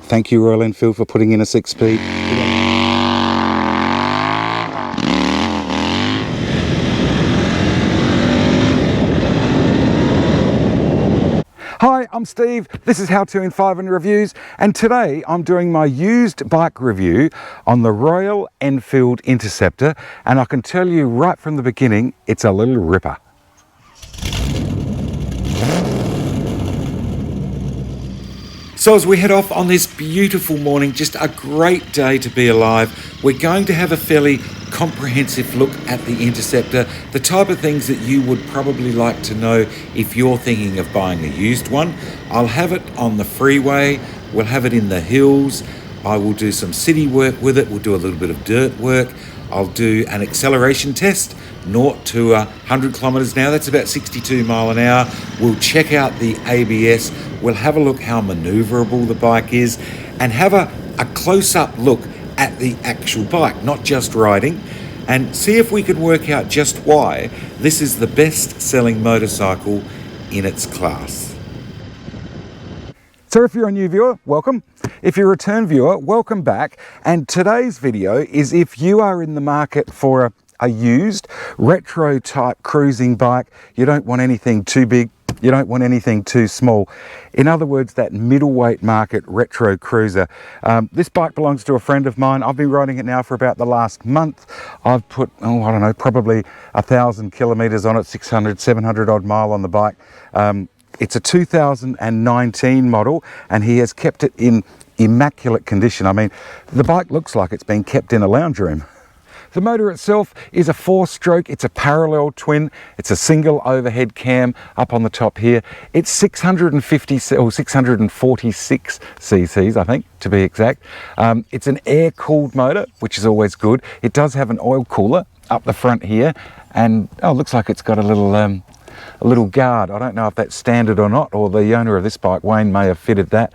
thank you Royal Enfield for putting in a 6-speed. Hi, I'm Steve. This is How To in 5 and Reviews, and today I'm doing my used bike review on the Royal Enfield Interceptor, and I can tell you right from the beginning, it's a little ripper. So as we head off on this beautiful morning, just a great day to be alive, we're going to have a fairly comprehensive look at the Interceptor, the type of things that you would probably like to know if you're thinking of buying a used one. I'll have it on the freeway, we'll have it in the hills, I will do some city work with it, we'll do a little bit of dirt work, I'll do an acceleration test, 0 to 100 kilometers now, that's about 62 mile an hour. We'll check out the ABS, we'll have a look how maneuverable the bike is, and have a close-up look at the actual bike, not just riding, and see if we can work out just why this is the best-selling motorcycle in its class. So if you're a new viewer, welcome. If you're a return viewer, welcome back. And today's video is if you are in the market for a used retro type cruising bike, you don't want anything too big, you don't want anything too small. In other words, that middleweight market retro cruiser. This bike belongs to a friend of mine. I've been riding it now for about the last month. I've put, I don't know, probably 1,000 kilometers on it, 600, 700 odd mile on the bike. It's a 2019 model, and he has kept it in immaculate condition. I mean, the bike looks like it's been kept in a lounge room. The motor itself is a 4-stroke, it's a parallel twin, it's a single overhead cam up on the top here. It's 650 or 646 cc's, I think, to be exact. It's an air-cooled motor, which is always good. It does have an oil cooler up the front here, and it looks like it's got a little guard. I don't know if that's standard or not, or the owner of this bike, Wayne, may have fitted that.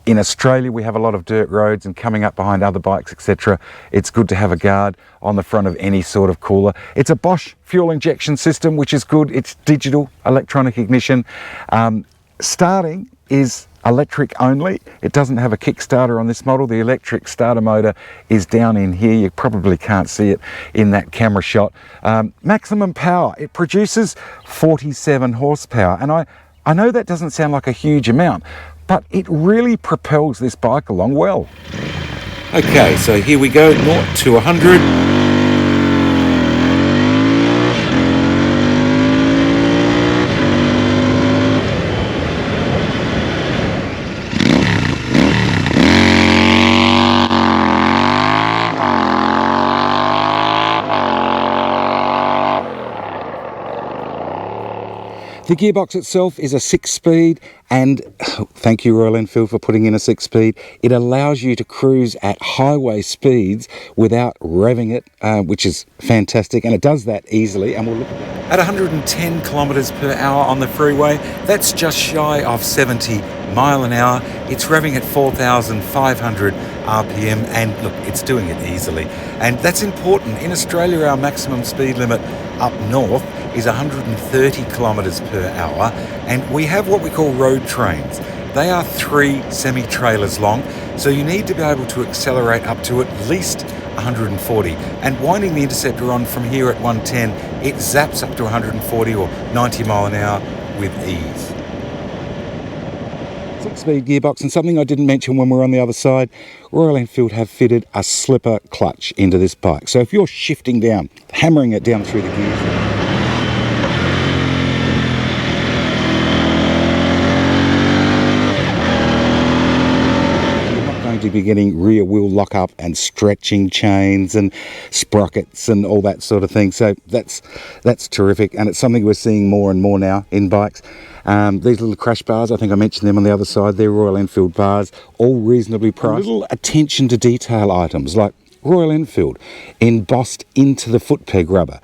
In Australia, we have a lot of dirt roads, and coming up behind other bikes, etc., it's good to have a guard on the front of any sort of cooler. It's a Bosch fuel injection system, which is good. It's digital electronic ignition. Starting is electric only. It doesn't have a kickstarter on this model. The electric starter motor is down in here. You probably can't see it in that camera shot. Maximum power, it produces 47 horsepower. And I know that doesn't sound like a huge amount, but it really propels this bike along well. Okay, so here we go, 0 to 100. The gearbox itself is a 6-speed, and thank you Royal Enfield for putting in a 6-speed. It allows you to cruise at highway speeds without revving it, which is fantastic, and it does that easily. And we'll look at 110 kilometers per hour on the freeway. That's just shy of 70 mile an hour. It's revving at 4,500 RPM, and look, it's doing it easily. And that's important. In Australia, our maximum speed limit up north is 130 kilometers per hour, and we have what we call road trains. They are 3 semi-trailers long, so you need to be able to accelerate up to at least 140. And winding the Interceptor on from here at 110, it zaps up to 140 or 90 mile an hour with ease. 6-speed gearbox, and something I didn't mention when we were on the other side, Royal Enfield have fitted a slipper clutch into this bike. So if you're shifting down, hammering it down through the gears, to be getting rear wheel lock up and stretching chains and sprockets and all that sort of thing. So that's terrific, and it's something we're seeing more and more now in bikes. These little crash bars, I think I mentioned them on the other side, they're Royal Enfield bars, all reasonably priced. Little attention to detail items like Royal Enfield embossed into the foot peg rubber.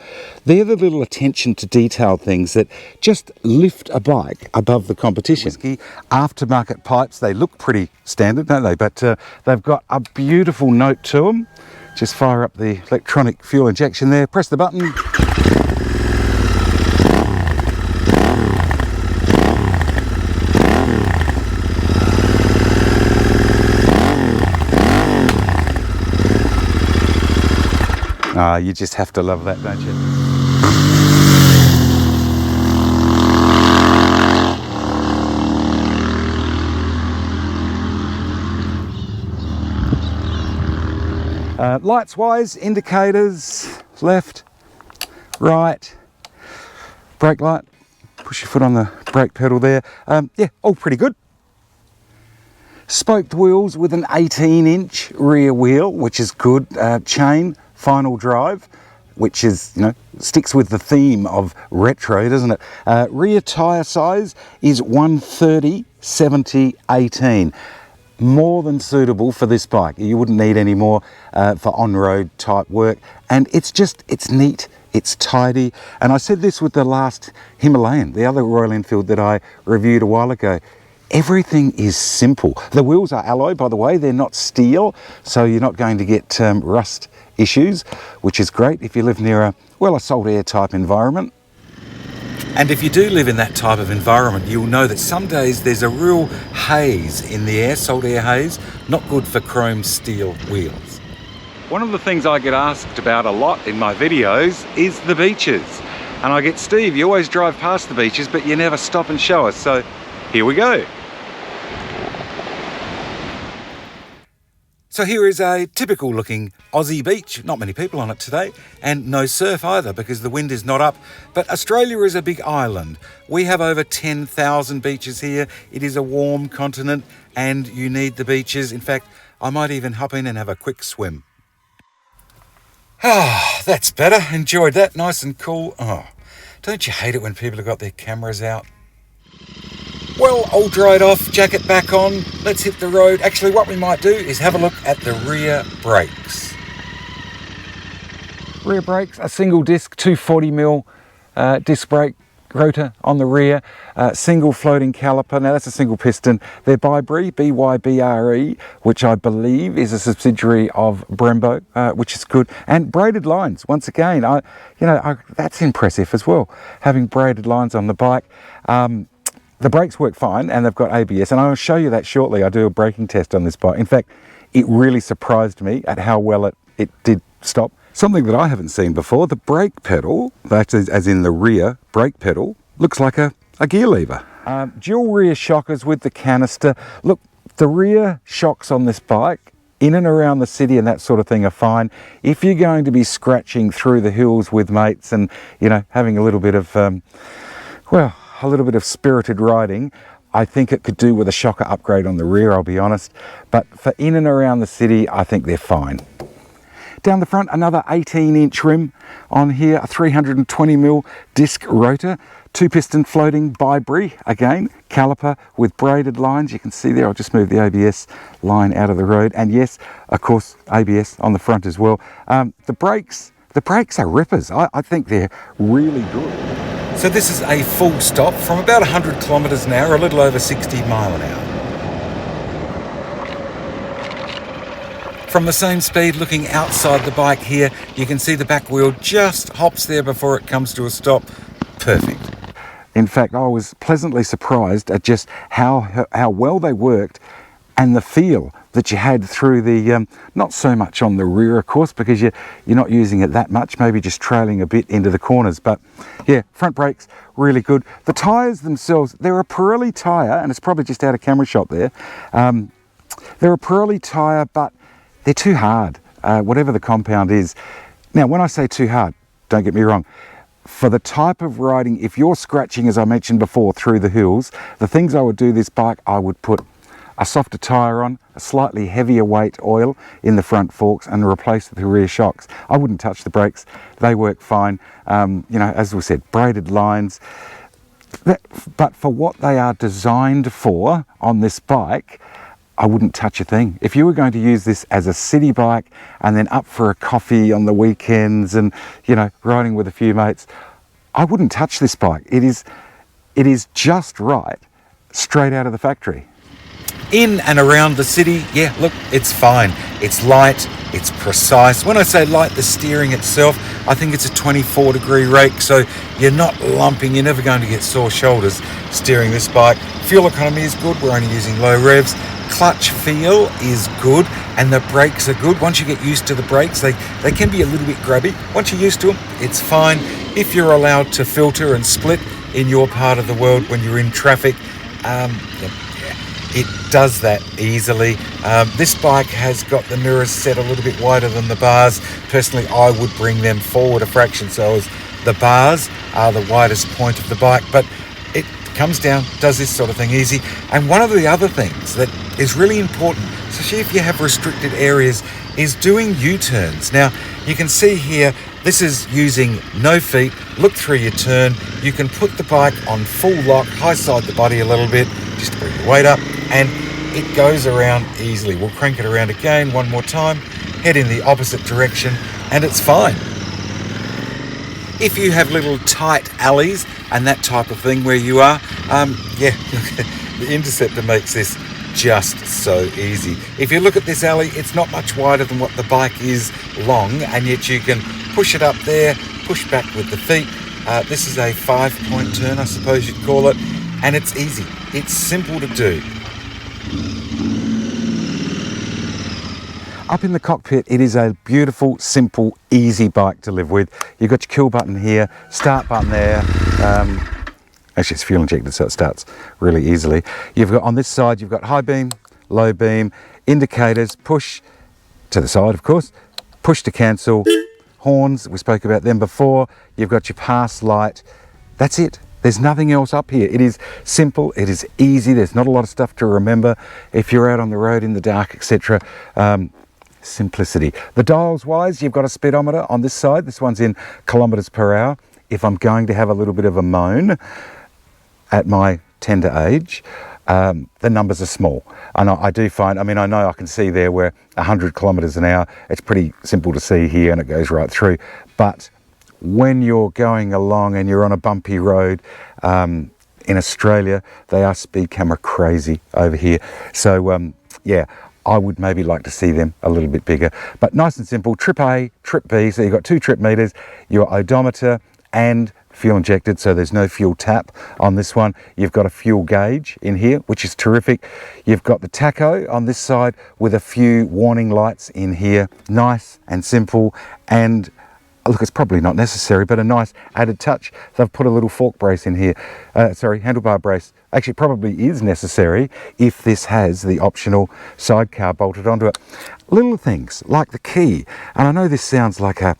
They're the little attention to detail things that just lift a bike above the competition. Whiskey aftermarket pipes, they look pretty standard, don't they? But they've got a beautiful note to them. Just fire up the electronic fuel injection there, press the button. Ah, you just have to love that, don't you? Lights wise, indicators, left, right, brake light, push your foot on the brake pedal there. Yeah, all pretty good. Spoked wheels with an 18-inch rear wheel, which is good. Chain, final drive, which is, you know, sticks with the theme of retro, doesn't it? Rear tyre size is 130/70/18. More than suitable for this bike. You wouldn't need any more for on-road type work. And it's neat, it's tidy. And I said this with the last Himalayan, the other Royal Enfield that I reviewed a while ago. Everything is simple. The wheels are alloy, by the way, they're not steel, so you're not going to get rust issues, which is great if you live near a salt air type environment. And if you do live in that type of environment, you'll know that some days there's a real haze in the air, salt air haze, not good for chrome steel wheels. One of the things I get asked about a lot in my videos is the beaches. And I get, Steve, you always drive past the beaches, but you never stop and show us. So here we go. So here is a typical looking Aussie beach, not many people on it today, and no surf either because the wind is not up. But Australia is a big island. We have over 10,000 beaches here. It is a warm continent and you need the beaches. In fact, I might even hop in and have a quick swim. Ah, that's better. Enjoyed that, nice and cool. Oh, don't you hate it when people have got their cameras out? Well, all dried off, jacket back on, let's hit the road. Actually, what we might do is have a look at the rear brakes. Rear brakes, a single disc, 240mm disc brake rotor on the rear, single floating caliper. Now that's a single piston. They're Bybre, B-Y-B-R-E, which I believe is a subsidiary of Brembo, which is good. And braided lines, once again, that's impressive as well, having braided lines on the bike. The brakes work fine and they've got ABS, and I'll show you that shortly. I do a braking test on this bike. In fact, it really surprised me at how well it did stop. Something that I haven't seen before, the brake pedal, that is, as in the rear brake pedal, looks like a gear lever. Dual rear shockers with the canister. Look, the rear shocks on this bike, in and around the city and that sort of thing, are fine. If you're going to be scratching through the hills with mates and, you know, having a little bit of, a little bit of spirited riding, I think it could do with a shocker upgrade on the rear, I'll be honest. But for in and around the city, I think they're fine. Down the front, another 18-inch rim on here, a 320mm disc rotor, two-piston floating Bybre, again, caliper with braided lines. You can see there, I'll just move the ABS line out of the road. And yes, of course, ABS on the front as well. The brakes are rippers. I think they're really good. So this is a full stop from about 100 kilometres an hour, a little over 60 mile an hour. From the same speed, looking outside the bike here, you can see the back wheel just hops there before it comes to a stop. Perfect. In fact, I was pleasantly surprised at just how well they worked and the feel that you had through the, not so much on the rear, of course, because you're not using it that much, maybe just trailing a bit into the corners. But yeah, front brakes, really good. The tyres themselves, they're a Pirelli tyre, and it's probably just out of camera shot there. They're a Pirelli tyre, but they're too hard, whatever the compound is. Now, when I say too hard, don't get me wrong, for the type of riding, if you're scratching, as I mentioned before, through the hills, the things I would do this bike, I would put a softer tyre on, a slightly heavier weight oil in the front forks, and replace the rear shocks. I wouldn't touch the brakes, they work fine. As we said, braided lines. But for what they are designed for on this bike, I wouldn't touch a thing. If you were going to use this as a city bike and then up for a coffee on the weekends and, riding with a few mates, I wouldn't touch this bike. It is just right, straight out of the factory. In and around the city, yeah, look, it's fine. It's light, it's precise. When I say light, the steering itself, I think it's a 24-degree rake, so you're not lumping, you're never going to get sore shoulders steering this bike. Fuel economy is good, we're only using low revs. clutch feel is good, and the brakes are good. Once you get used to the brakes, they can be a little bit grubby. Once you're used to them, it's fine. If you're allowed to filter and split in your part of the world when you're in traffic, it does that easily. This bike has got the mirrors set a little bit wider than the bars. Personally, I would bring them forward a fraction so as the bars are the widest point of the bike, but it comes down, does this sort of thing easy. And one of the other things that is really important, especially if you have restricted areas, is doing U-turns. Now, you can see here, this is using no feet. Look through your turn. You can put the bike on full lock, high side the body a little bit, just to bring your weight up, and it goes around easily. We'll crank it around again one more time, head in the opposite direction, and it's fine. If you have little tight alleys and that type of thing where you are, the Interceptor makes this just so easy. If you look at this alley, it's not much wider than what the bike is long, and yet you can push it up there, push back with the feet. This is a 5-point turn, I suppose you'd call it, and it's easy. It's simple to do. Up in the cockpit, it is a beautiful, simple, easy bike to live with. You've got your kill button here, start button there. Actually, it's fuel injected, so it starts really easily. You've got on this side, you've got high beam, low beam, indicators, push to the side, of course, push to cancel, horns, we spoke about them before. You've got your pass light. That's it. There's nothing else up here. It is simple, it is easy, there's not a lot of stuff to remember if you're out on the road in the dark, etc. Simplicity. The dials wise, you've got a speedometer on this side. This one's in kilometres per hour. If I'm going to have a little bit of a moan at my tender age, the numbers are small. And I do find, I know I can see there where 100 kilometres an hour, it's pretty simple to see here and it goes right through. But when you're going along and you're on a bumpy road, in Australia, they are speed camera crazy over here. So I would maybe like to see them a little bit bigger, but nice and simple. Trip A, trip B, so you've got 2 trip meters, your odometer and fuel injected, so there's no fuel tap on this one. You've got a fuel gauge in here, which is terrific. You've got the tacho on this side with a few warning lights in here. Nice and simple, and look, it's probably not necessary, but a nice added touch. They've put a little fork brace in here. Handlebar brace. Actually, probably is necessary if this has the optional sidecar bolted onto it. Little things like the key, and I know this sounds like a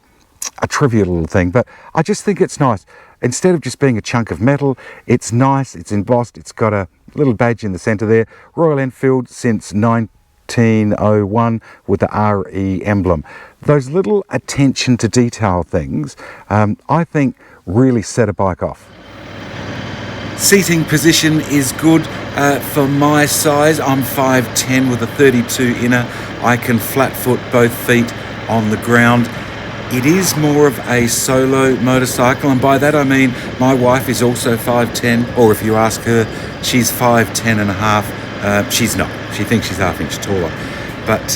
trivial little thing, but I just think it's nice. Instead of just being a chunk of metal, it's nice, it's embossed, it's got a little badge in the centre there. Royal Enfield since 1901 with the RE emblem. Those little attention to detail things, I think really set a bike off. Seating position is good for my size. I'm 5'10" with a 32 inner. I can flat foot both feet on the ground. It is more of a solo motorcycle, and by that I mean my wife is also 5'10", or if you ask her, she's 5'10" and a half. She's not. She thinks she's half inch taller. But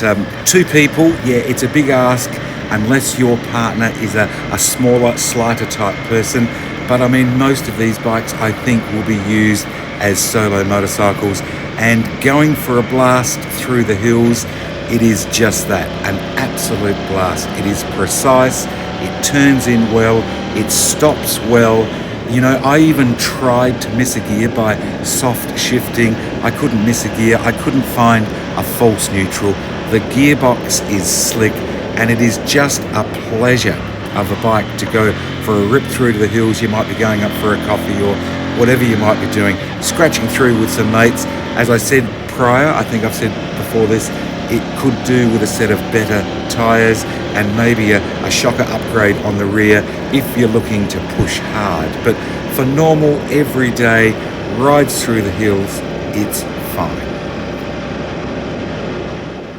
2 people, it's a big ask unless your partner is a smaller, slighter type person. But most of these bikes I think will be used as solo motorcycles, and going for a blast through the hills, it is just that, an absolute blast. It is precise, it turns in well, it stops well. I even tried to miss a gear by soft shifting. I couldn't miss a gear, I couldn't find a false neutral. The gearbox is slick, and it is just a pleasure of a bike to go for a rip through to the hills. You might be going up for a coffee or whatever you might be doing, scratching through with some mates. As I said prior, I think I've said before this, it could do with a set of better tyres and maybe a shocker upgrade on the rear if you're looking to push hard. But for normal, everyday rides through the hills, it's fine.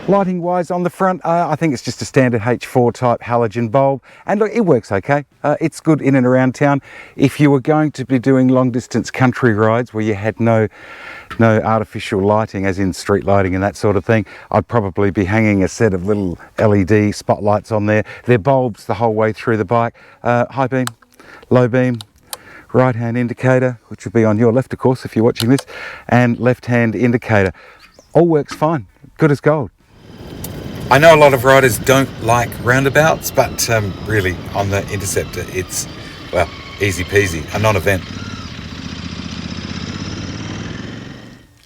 Lighting wise on the front, I think it's just a standard H4 type halogen bulb, and look, it works okay. It's good in and around town. If you were going to be doing long distance country rides where you had no artificial lighting, as in street lighting and that sort of thing, I'd probably be hanging a set of little LED spotlights on there. They're bulbs the whole way through the bike. High beam, low beam, right hand indicator, which would be on your left of course if you're watching this, and left hand indicator. all works fine, good as gold. I know a lot of riders don't like roundabouts, but really on the Interceptor it's, well, easy peasy, a non-event.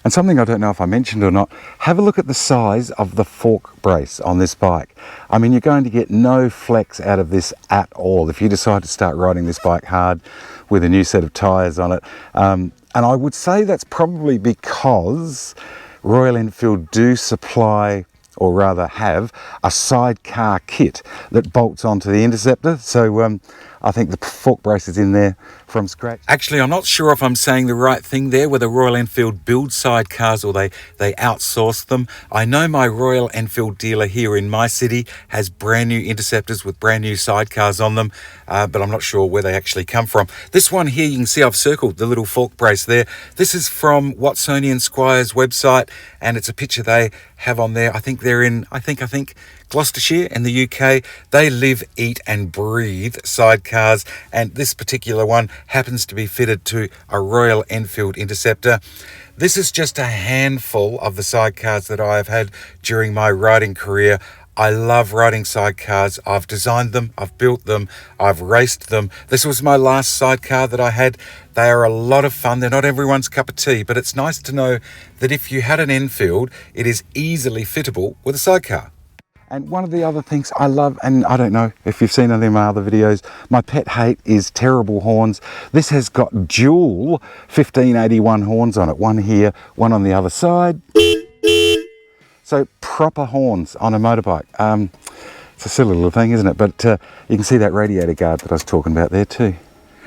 And something I don't know if I mentioned or not, have a look at the size of the fork brace on this bike. I mean, you're going to get no flex out of this at all if you decide to start riding this bike hard with a new set of tyres on it. And I would say that's probably because Royal Enfield do supply, or rather have, a sidecar kit that bolts onto the Interceptor. So I think the fork brace is in there from scratch. Actually, I'm not sure if I'm saying the right thing there, whether Royal Enfield build sidecars or they outsource them. I know my Royal Enfield dealer here in my city has brand new Interceptors with brand new sidecars on them, but I'm not sure where they actually come from. This one here, you can see I've circled the little fork brace there. This is from Watsonian Squire's website, and it's a picture they have on there. I think they're in, I think Gloucestershire in the UK. They live, eat and breathe sidecars, and this particular one happens to be fitted to a Royal Enfield Interceptor. This is just a handful of the sidecars that I have had during my riding career. I love riding sidecars. I've designed them, I've built them, I've raced them. This was my last sidecar that I had. They are a lot of fun. They're not everyone's cup of tea, but it's nice to know that if you had an Enfield, it is easily fittable with a sidecar. And one of the other things I love, and I don't know if you've seen any of my other videos, my pet hate is terrible horns. This has got dual 1581 horns on it. One here, one on the other side. So proper horns on a motorbike. It's a silly little thing, isn't it? But you can see that radiator guard that I was talking about there too.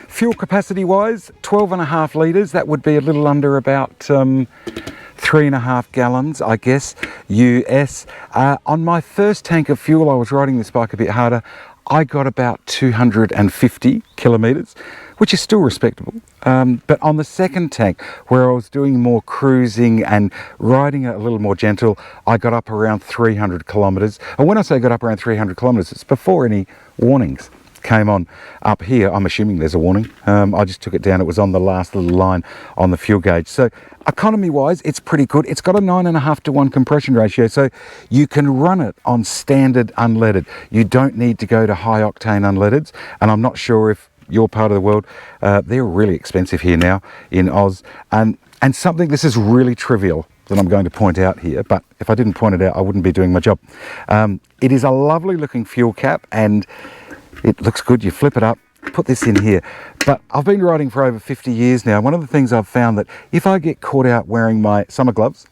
Fuel capacity wise, 12.5 litres. That would be a little under about 3.5 gallons, I guess, US. On my first tank of fuel, I was riding this bike a bit harder. I got about 250 kilometres, which is still respectable. But on the second tank, where I was doing more cruising and riding it a little more gentle, I got up around 300 kilometres. And when I say got up around 300 kilometres, it's before any warnings came on up here. I'm assuming there's a warning. I just took it down. It was on the last little line on the fuel gauge. So economy wise, it's pretty good. It's got a 9.5 to 1 compression ratio, so you can run it on standard unleaded. You don't need to go to high octane unleadeds, and I'm not sure if your part of the world, they're really expensive here now in Oz. And something, this is really trivial that I'm going to point out here, but if I didn't point it out, I wouldn't be doing my job. It is a lovely looking fuel cap, and it looks good. You flip it up, put this in here. But I've been riding for over 50 years now. One of the things I've found that if I get caught out wearing my summer gloves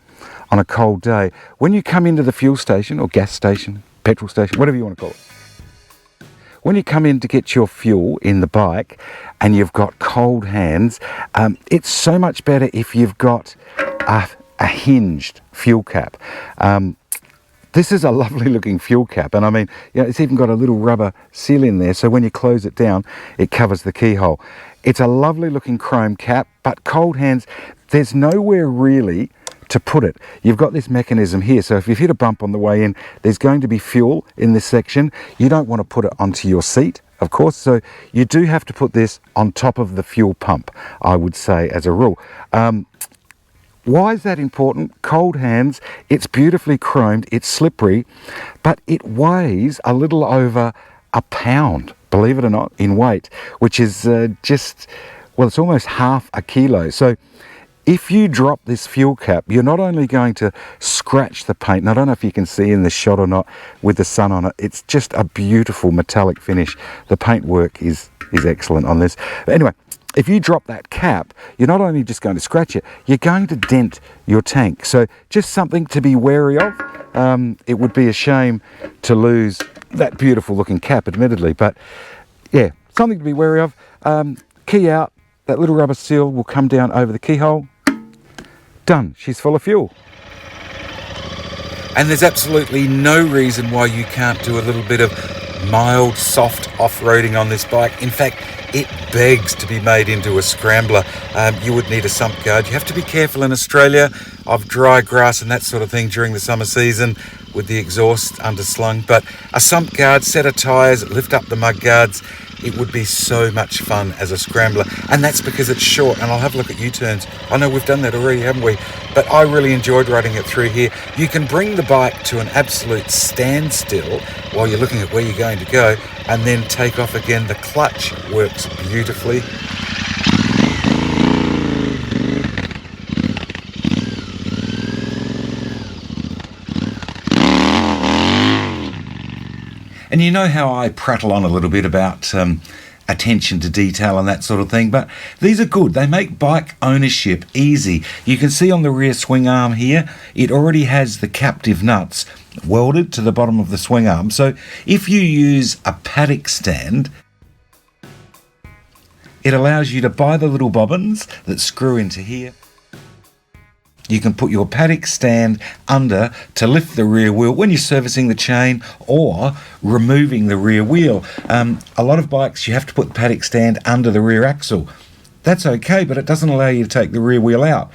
on a cold day, when you come into the fuel station or gas station, petrol station, whatever you want to call it, when you come in to get your fuel in the bike and you've got cold hands, it's so much better if you've got a hinged fuel cap. This is a lovely looking fuel cap, and I mean, you know, it's even got a little rubber seal in there, so when you close it down, it covers the keyhole. It's a lovely looking chrome cap, but cold hands, there's nowhere really to put it. You've got this mechanism here, so if you've hit a bump on the way in, there's going to be fuel in this section. You don't want to put it onto your seat, of course, so you do have to put this on top of the fuel pump, I would say, as a rule. Why is that important? Cold hands, it's beautifully chromed, it's slippery, but it weighs a little over a pound, believe it or not, in weight, which is just, well, it's almost half a kilo. So if you drop this fuel cap, you're not only going to scratch the paint, and I don't know if you can see in the shot or not with the sun on it, it's just a beautiful metallic finish. The paint work is excellent on this. But anyway, if you drop that cap, you're not only just going to scratch it, you're going to dent your tank. So just something to be wary of. It would be a shame to lose that beautiful looking cap, admittedly, but yeah, something to be wary of. Key out, that little rubber seal will come down over the keyhole. Done, she's full of fuel. And there's absolutely no reason why you can't do a little bit of mild, soft off-roading on this bike. In fact, it begs to be made into a scrambler. You would need a sump guard. You have to be careful in Australia of dry grass and that sort of thing during the summer season with the exhaust underslung. But a sump guard, set of tyres, lift up the mud guards. it would be so much fun as a scrambler, and that's because it's short. And I'll have a look at U-turns. I know we've done that already, haven't we? But I really enjoyed riding it through here. You can bring the bike to an absolute standstill while you're looking at where you're going to go, and then take off again. The clutch works beautifully. And you know how I prattle on a little bit about attention to detail and that sort of thing, but these are good. They make bike ownership easy. You can see on the rear swing arm here, it already has the captive nuts welded to the bottom of the swing arm. So if you use a paddock stand, it allows you to buy the little bobbins that screw into here. You can put your paddock stand under to lift the rear wheel when you're servicing the chain or removing the rear wheel. A lot of bikes, you have to put the paddock stand under the rear axle. That's okay, but it doesn't allow you to take the rear wheel out.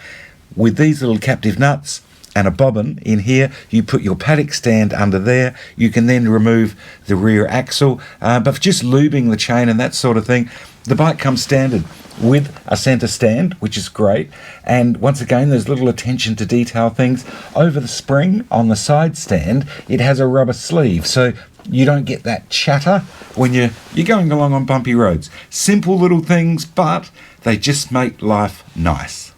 With these little captive nuts and a bobbin in here, you put your paddock stand under there. You can then remove the rear axle. But for just lubing the chain and that sort of thing, the bike comes standard with a centre stand, which is great. And once again, there's little attention to detail things. Over the spring on the side stand, it has a rubber sleeve, so you don't get that chatter when you're going along on bumpy roads. Simple little things, but they just make life nice.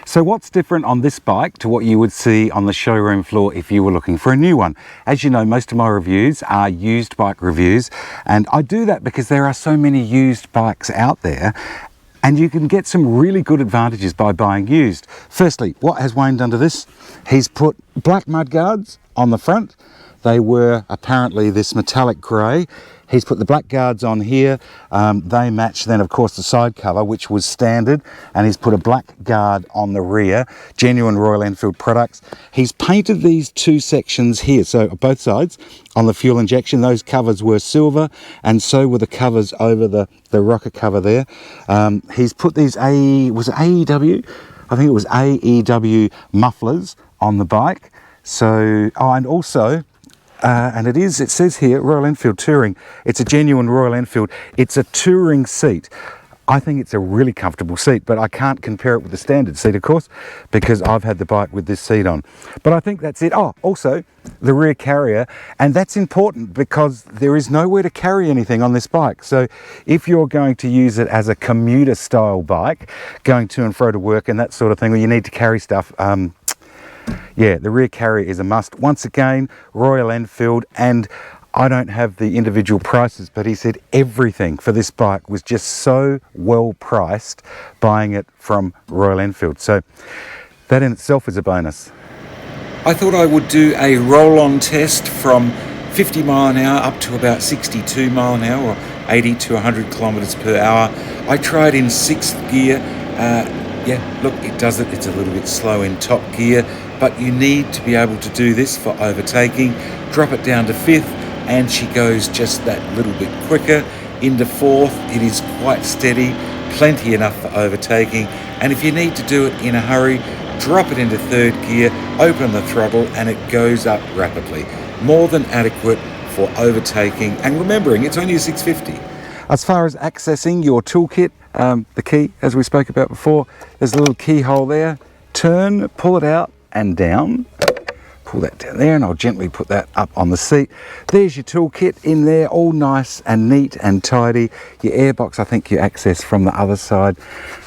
So what's different on this bike to what you would see on the showroom floor if you were looking for a new one? As you know, most of my reviews are used bike reviews, and I do that because there are so many used bikes out there, and you can get some really good advantages by buying used. Firstly, what has Wayne done to this? He's put black mudguards on the front. They were apparently this metallic grey. He's put the black guards on here. They match then, of course, the side cover, which was standard. And he's put a black guard on the rear, genuine Royal Enfield products. He's painted these two sections here, so both sides on the fuel injection. Those covers were silver, and so were the covers over the rocker cover there. He's put these AEW? I think it was AEW mufflers on the bike. So, and also, and it says here, Royal Enfield Touring. It's a genuine Royal Enfield. It's a touring seat. I think it's a really comfortable seat, but I can't compare it with the standard seat, of course, because I've had the bike with this seat on. But I think that's it. Oh, also, the rear carrier, and that's important because there is nowhere to carry anything on this bike. So if you're going to use it as a commuter style bike, going to and fro to work and that sort of thing, or you need to carry stuff, yeah, the rear carrier is a must. Once again, Royal Enfield, and I don't have the individual prices, but he said everything for this bike was just so well priced buying it from Royal Enfield. So that in itself is a bonus. I thought I would do a roll-on test from 50 mile an hour up to about 62 mile an hour, or 80 to 100 kilometers per hour. I tried in 6th gear. Yeah, look, it does it. It's a little bit slow in top gear, but you need to be able to do this for overtaking. Drop it down to 5th, and she goes just that little bit quicker. Into 4th, it is quite steady, plenty enough for overtaking. And if you need to do it in a hurry, drop it into 3rd gear, open the throttle, and it goes up rapidly. More than adequate for overtaking, and remembering it's only a 650. As far as accessing your toolkit, the key, as we spoke about before, there's a little keyhole there. Turn, pull it out and down. Pull that down there, and I'll gently put that up on the seat. There's your toolkit in there, all nice and neat and tidy. Your airbox, I think you access from the other side,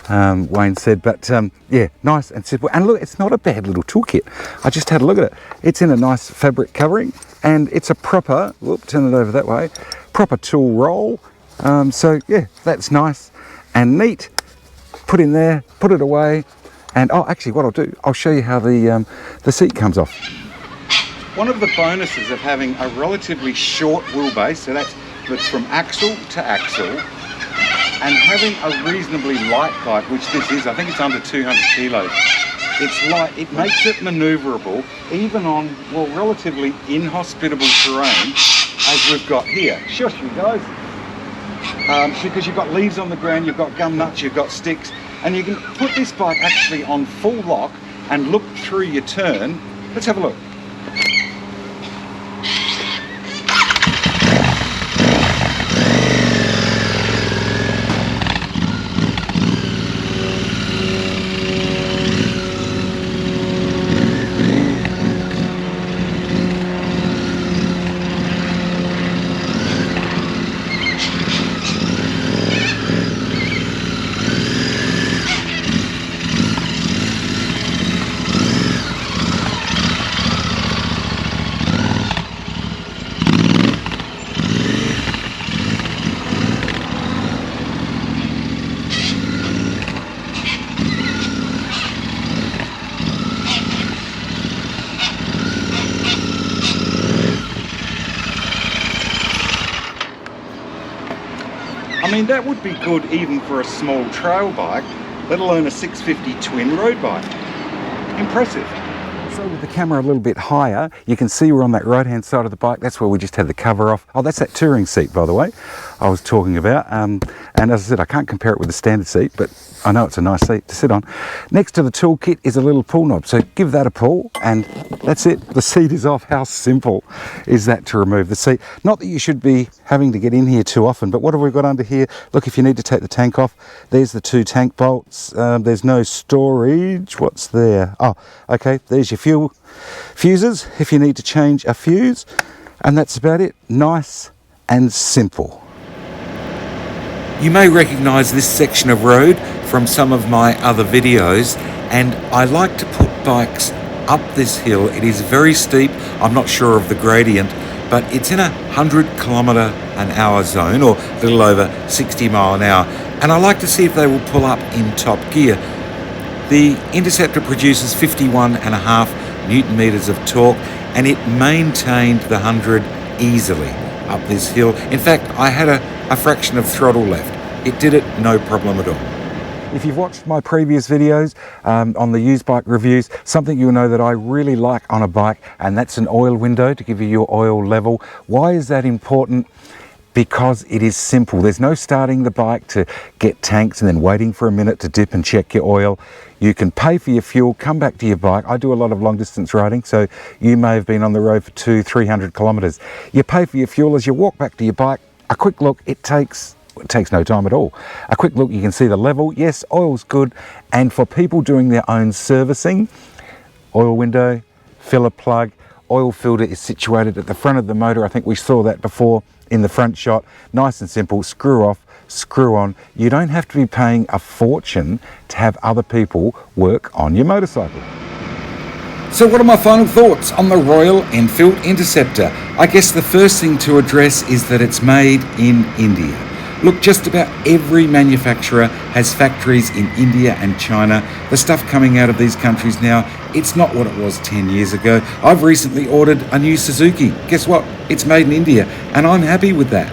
Wayne said. But yeah, nice and simple. And look, it's not a bad little toolkit. I just had a look at it. It's in a nice fabric covering, and it's a proper, whoop, turn it over that way, proper tool roll. So yeah, that's nice and neat. Put in there, put it away, and oh, actually, what I'll do, I'll show you how the seat comes off. One of the bonuses of having a relatively short wheelbase, so that's from axle to axle, and having a reasonably light bike, which this is, I think it's under 200 kilos. It's light, it makes it manoeuvrable, even on, well, relatively inhospitable terrain, as we've got here. Shush you guys. Because you've got leaves on the ground, you've got gum nuts, you've got sticks, and you can put this bike actually on full lock and look through your turn. Let's have a look. mean, that would be good even for a small trail bike, let alone a 650 twin road bike. Impressive. So with the camera a little bit higher, you can see we're on that right hand side of the bike. That's where we just had the cover off. Oh, that's that touring seat, by the way, I was talking about. And as I said, I can't compare it with the standard seat, but I know it's a nice seat to sit on. Next to the toolkit is a little pull knob. So give that a pull and that's it. The seat is off. How simple is that to remove the seat? Not that you should be having to get in here too often, but what have we got under here? Look, if you need to take the tank off, there's the 2 tank bolts. There's no storage. What's there? Oh, okay. There's your fuel fuses if you need to change a fuse. And that's about it. Nice and simple. You may recognise this section of road from some of my other videos, and I like to put bikes up this hill. It is very steep. I'm not sure of the gradient, but it's in a 100km/h zone, or a little over 60 mile an hour, and I like to see if they will pull up in top gear. The Interceptor produces 51.5 Newton meters of torque, and it maintained the 100 easily up this hill. In fact, I had a fraction of throttle left. It did it no problem at all. If you've watched my previous videos on the used bike reviews, something you'll know that I really like on a bike, and that's an oil window to give you your oil level. Why is that important? Because it is simple. There's no starting the bike to get tanks and then waiting for a minute to dip and check your oil. You can pay for your fuel, come back to your bike. I do a lot of long distance riding, so you may have been on the road for 200-300 kilometers. You pay for your fuel as you walk back to your bike. A quick look, it takes no time at all. A quick look, you can see the level. Yes, oil's good. And for people doing their own servicing, oil window, filler plug, oil filter is situated at the front of the motor. I think we saw that before in the front shot. Nice and simple, screw off, screw on. You don't have to be paying a fortune to have other people work on your motorcycle. So what are my final thoughts on the Royal Enfield Interceptor? I guess the first thing to address is that it's made in India. Look, just about every manufacturer has factories in India and China. The stuff coming out of these countries now, it's not what it was 10 years ago. I've recently ordered a new Suzuki. Guess what? It's made in India, and I'm happy with that.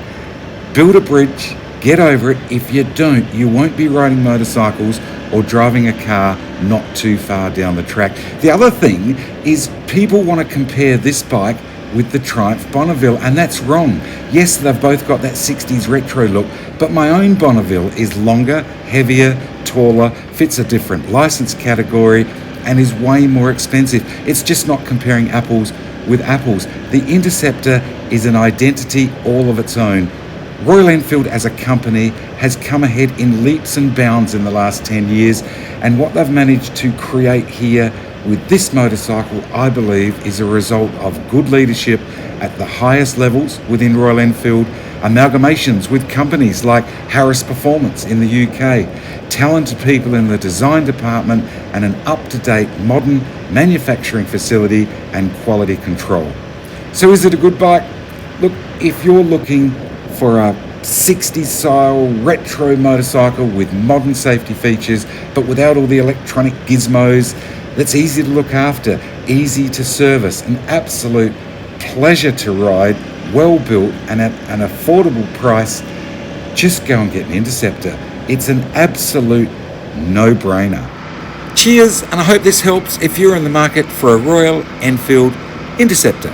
Build a bridge, get over it. If you don't, you won't be riding motorcycles or driving a car not too far down the track. The other thing is people want to compare this bike with the Triumph Bonneville, and that's wrong. Yes, they've both got that 60s retro look, but my own Bonneville is longer, heavier, taller, fits a different license category, and is way more expensive. It's just not comparing apples with apples. The Interceptor is an identity all of its own. Royal Enfield as a company has come ahead in leaps and bounds in the last 10 years, and what they've managed to create here with this motorcycle, I believe, is a result of good leadership at the highest levels within Royal Enfield, amalgamations with companies like Harris Performance in the UK, talented people in the design department, and an up-to-date modern manufacturing facility and quality control. So is it a good bike? Look, if you're looking for a 60s style retro motorcycle with modern safety features, but without all the electronic gizmos, that's easy to look after, easy to service, an absolute pleasure to ride, well built and at an affordable price, just go and get an Interceptor. It's an absolute no-brainer. Cheers, and I hope this helps if you're in the market for a Royal Enfield Interceptor.